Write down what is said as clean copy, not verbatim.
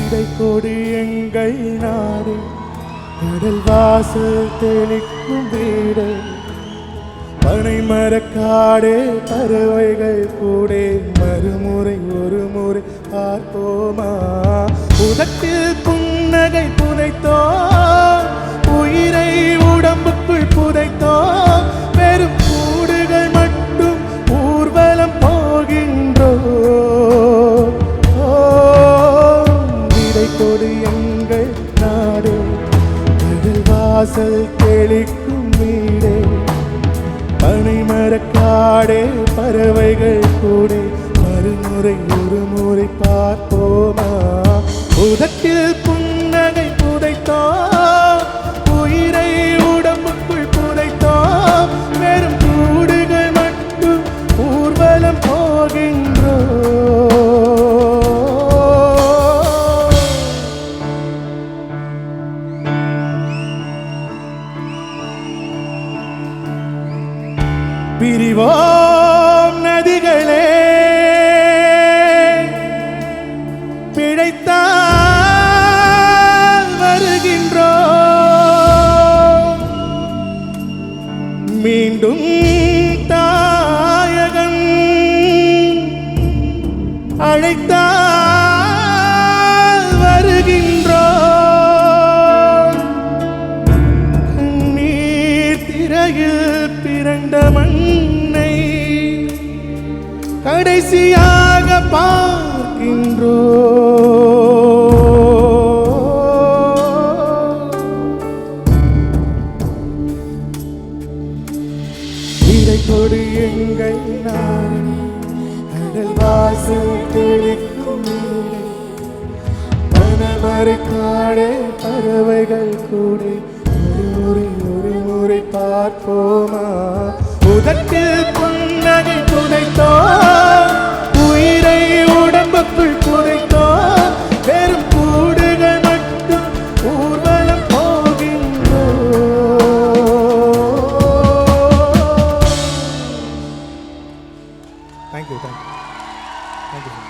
விடை கொடு எங்கள் நாடு கடல் வாசல் தெளிக்கும் வீடு பனை மரக்காடே பறவைகள் கூடே மறுமுறை ஒரு முறை பார்ப்போமா உதட்டில் புன்னகை புதைத்தோ உயிரை உடம்புக்குள் புதைத்தோ வெறும் கூடுகள் மட்டும் ஊர்வலம் போகின்றோ விடை கொடு எங்கள் நாடு கடல் வாசல் தெளிக்கும் வீடே பனை மரக்காடே பறவைகள் கூடே மறுமுறை ஒரு முறை பார்ப்போமா உதட்டில் புன்னகை புதைத்தோ உயிரை உடம்புக்குள் புதைத்தோ வெறும் கூடுகள் மட்டும் ஊர்வலம் போகின்றோ பிரிவோம் நதிகளே பிழைத்தால் வருகின்றோம் மீண்டும் தாயகம் அழைத்தால் வருகின்றோம் நீர் திரையில் பிறந்த மண்ணை கடைசியாக பார்க்கின்றோ விடை கொடு எங்கள் நாடு கடல் வாசல் தெளிக்கும் பனமரக்காடே பறவைகள் கூடி ஒரு முறை பார்ப்போமா உதட்டில் புன்னகை புதைத்தோ உயிரை உடம்புக்குள் புதைத்தோ வெறும் கூடுகள் மட்டும் ஊர்வலம் போகின்றோ தேங்க்யூ